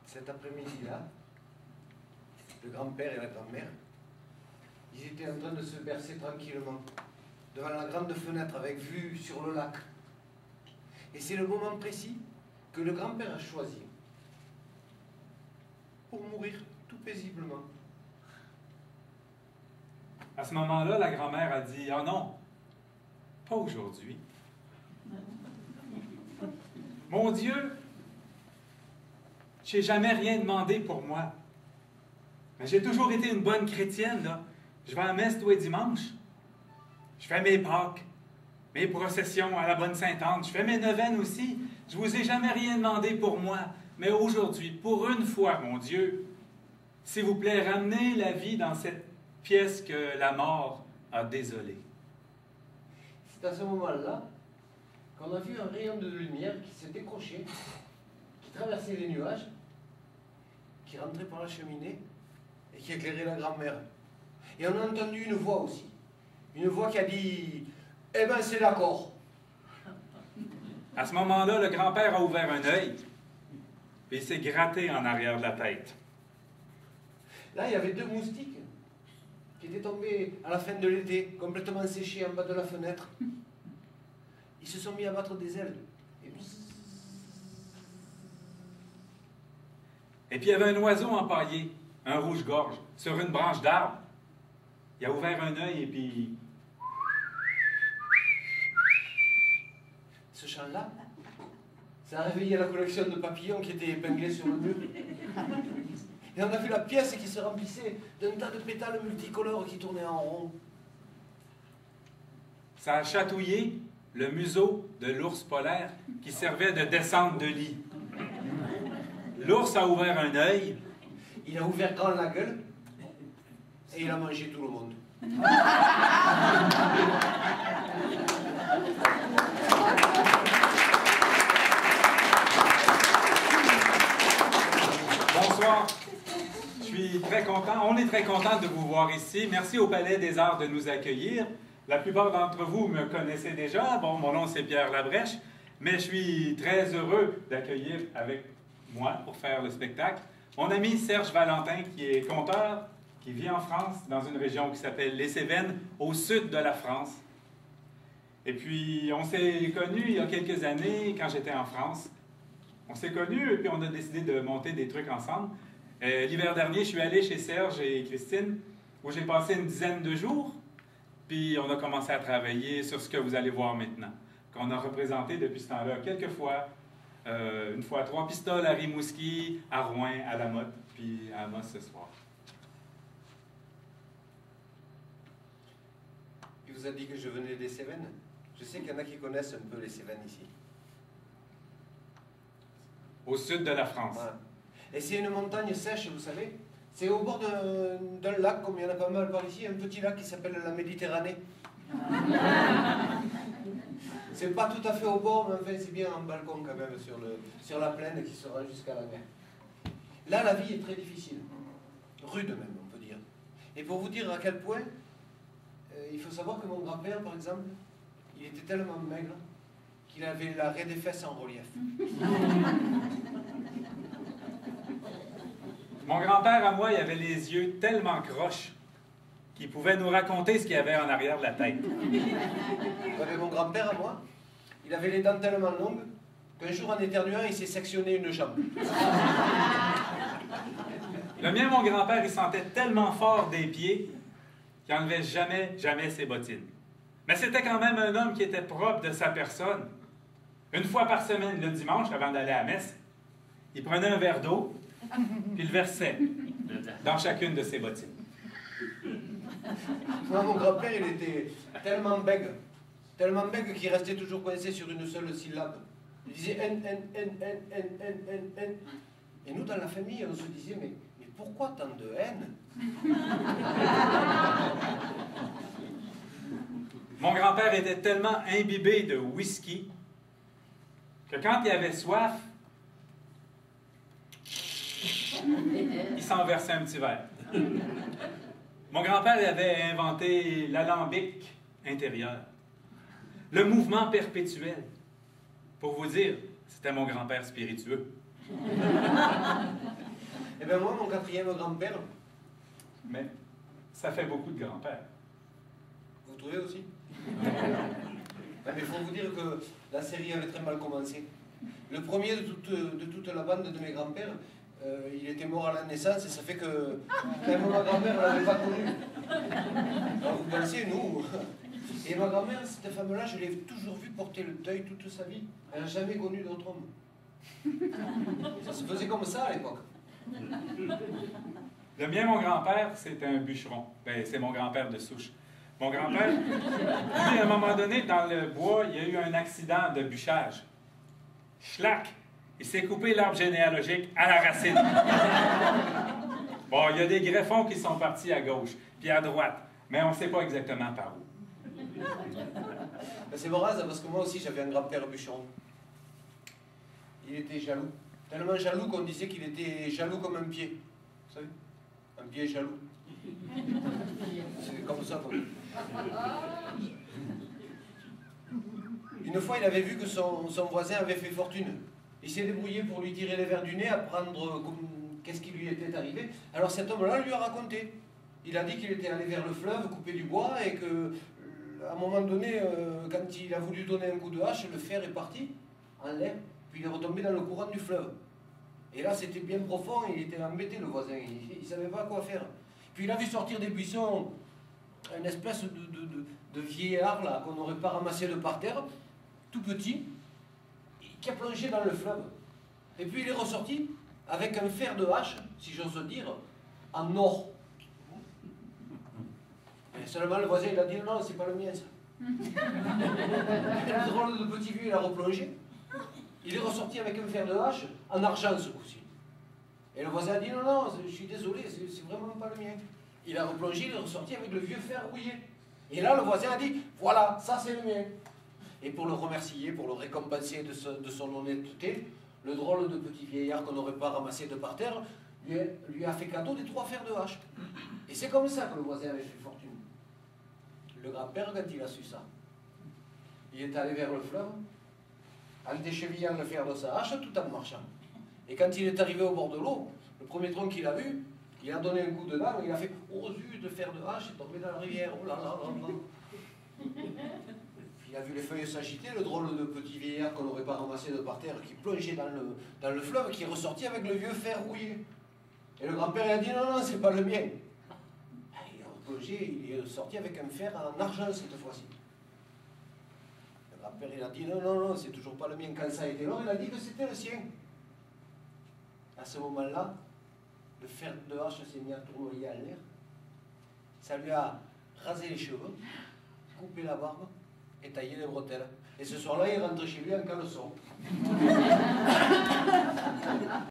Cet après-midi-là, le grand-père et la grand-mère, ils étaient en train de se bercer tranquillement, devant la grande fenêtre avec vue sur le lac. Et c'est le moment précis que le grand-père a choisi pour mourir tout paisiblement. À ce moment-là, la grand-mère a dit « Ah non, pas aujourd'hui. Mon Dieu, je n'ai jamais rien demandé pour moi. Mais j'ai toujours été une bonne chrétienne, là. Je vais à la messe tous les dimanches. Je fais mes Pâques, mes processions à la Bonne Sainte-Anne. Je fais mes neuvaines aussi. Je ne vous ai jamais rien demandé pour moi. Mais aujourd'hui, pour une fois, mon Dieu, s'il vous plaît, ramenez la vie dans cette pièce que la mort a désolée. » C'est à ce moment-là qu'on a vu un rayon de lumière qui s'est décroché, qui traversait les nuages, qui rentrait par la cheminée et qui éclairait la grand-mère. Et on a entendu une voix aussi. Une voix qui a dit « Eh ben c'est d'accord ». À ce moment-là, le grand-père a ouvert un œil et il s'est gratté en arrière de la tête. Là, il y avait deux moustiques qui étaient tombés à la fin de l'été, complètement séchés en bas de la fenêtre. Ils se sont mis à battre des ailes. Et puis il y avait un oiseau empaillé, un rouge-gorge, sur une branche d'arbre. Il a ouvert un œil et puis... Ce chant-là, ça a réveillé la collection de papillons qui étaient épinglés sur le mur. Et on a vu la pièce qui se remplissait d'un tas de pétales multicolores qui tournaient en rond. Ça a chatouillé le museau de l'ours polaire qui servait de descente de lit. L'ours a ouvert un œil. Il a ouvert grand la gueule et il a mangé tout le monde. Bonsoir. Je suis très content. On est très content de vous voir ici. Merci au Palais des Arts de nous accueillir. La plupart d'entre vous me connaissez déjà. Bon, mon nom c'est Pierre Labrèche, mais je suis très heureux d'accueillir avec moi pour faire le spectacle mon ami Serge Valentin, qui est conteur, qui vit en France, dans une région qui s'appelle les Cévennes, au sud de la France. Et puis, on s'est connus il y a quelques années, quand j'étais en France. On s'est connus et puis on a décidé de monter des trucs ensemble. L'hiver dernier, je suis allé chez Serge et Christine, où j'ai passé une dizaine de jours. Puis on a commencé à travailler sur ce que vous allez voir maintenant, qu'on a représenté depuis ce temps-là quelques fois. Une fois 3 pistoles à Rimouski, à Rouen, à La Motte, puis à Amos ce soir. Il vous a dit que je venais des Cévennes. Je sais qu'il y en a qui connaissent un peu les Cévennes ici. Au sud de la France. Voilà. Et c'est une montagne sèche, vous savez. C'est au bord d'un lac, comme il y en a pas mal par ici, un petit lac qui s'appelle la Méditerranée. C'est pas tout à fait au bord, mais enfin c'est bien un balcon quand même sur la plaine qui se rend jusqu'à la mer. Là, la vie est très difficile. Rude même, on peut dire. Et pour vous dire à quel point, il faut savoir que mon grand-père, par exemple, il était tellement maigre qu'il avait l'arrêt des fesses en relief. Mon grand-père, à moi, il avait les yeux tellement croches qu'il pouvait nous raconter ce qu'il y avait en arrière de la tête. Mon grand-père, à moi, il avait les dents tellement longues qu'un jour, en éternuant, il s'est sectionné une jambe. Le mien, mon grand-père, il sentait tellement fort des pieds qui n'enlevait jamais ses bottines. Mais c'était quand même un homme qui était propre de sa personne. Une fois par semaine, le dimanche, avant d'aller à la messe, il prenait un verre d'eau, puis le versait dans chacune de ses bottines. Moi, mon grand-père, il était tellement bègue qu'il restait toujours coincé sur une seule syllabe. Il disait N. Et nous, dans la famille, on se disait, mais pourquoi tant de haine? Mon grand-père était tellement imbibé de whisky que quand il avait soif, il s'en versait un petit verre. Mon grand-père avait inventé l'alambic intérieur, le mouvement perpétuel. Pour vous dire, c'était mon grand-père spiritueux. Eh bien moi, mon quatrième grand-père... Mais ça fait beaucoup de grands-pères. Vous trouvez aussi? Mais il faut vous dire que la série avait très mal commencé. Le premier de toute la bande de mes grands-pères, il était mort à la naissance et ça fait que même ma grand-mère ne l'avait pas connu. Alors vous pensez, nous... Et ma grand-mère, cette femme-là, je l'ai toujours vue porter le deuil toute sa vie. Elle n'a jamais connu d'autre homme. Ça se faisait comme ça à l'époque. Le mien, mon grand-père, c'était un bûcheron. Ben, c'est mon grand-père de souche. Mon grand-père, lui, à un moment donné, dans le bois, il y a eu un accident de bûchage. Schlac! Il s'est coupé l'arbre généalogique à la racine. Bon, il y a des greffons qui sont partis à gauche, puis à droite, mais on ne sait pas exactement par où. C'est marrant, parce que moi aussi, j'avais un grand-père bûcheron. Il était jaloux. Tellement jaloux qu'on disait qu'il était jaloux comme un pied. Vous savez? Un pied jaloux. C'est comme ça. Une fois, il avait vu que son voisin avait fait fortune. Il s'est débrouillé pour lui tirer les vers du nez, apprendre qu'est-ce qui lui était arrivé. Alors cet homme-là lui a raconté. Il a dit qu'il était allé vers le fleuve, couper du bois, et que, à un moment donné, quand il a voulu donner un coup de hache, le fer est parti en l'air, puis il est retombé dans le courant du fleuve. Et là, c'était bien profond, et il était embêté, le voisin. Il ne savait pas quoi faire. Puis il a vu sortir des buissons une espèce de vieillard là qu'on n'aurait pas ramassé de par terre, tout petit, qui a plongé dans le fleuve. Et puis il est ressorti avec un fer de hache, si j'ose dire, en or. Et seulement le voisin il a dit non, c'est pas le mien ça. Le drôle de petit vieux il a replongé. Il est ressorti avec un fer de hache en argent ce coup-ci. Et le voisin a dit non, je suis désolé, c'est vraiment pas le mien. Il a replongé, il est ressorti avec le vieux fer rouillé. Et là le voisin a dit voilà, ça c'est le mien. Et pour le remercier, pour le récompenser de son honnêteté, le drôle de petit vieillard qu'on n'aurait pas ramassé de par terre lui a fait cadeau des 3 fers de hache. Et c'est comme ça que le voisin avait fait fortune. Le grand-père, quand il a su ça, il est allé vers le fleuve, en déchevillant le fer de sa hache tout en marchant. Et quand il est arrivé au bord de l'eau, le premier tronc qu'il a vu, il a donné un coup de dent, il a fait « Oh zut, le fer de hache est tombé dans la rivière, oh là là là là !» Il a vu les feuilles s'agiter, le drôle de petit vieillard qu'on n'aurait pas ramassé de par terre, qui plongeait dans le fleuve, qui est ressorti avec le vieux fer rouillé. Et le grand-père a dit non, c'est pas le mien. Il a replongé, il est sorti avec un fer en argent cette fois-ci. Le grand-père il a dit non, c'est toujours pas le mien. Quand ça a été l'or, il a dit que c'était le sien. À ce moment-là, le fer de hache s'est mis à tournoyer à l'air. Ça lui a rasé les cheveux, coupé la barbe et tailler les bretelles. Et ce soir-là, il est rentré chez lui en caleçon.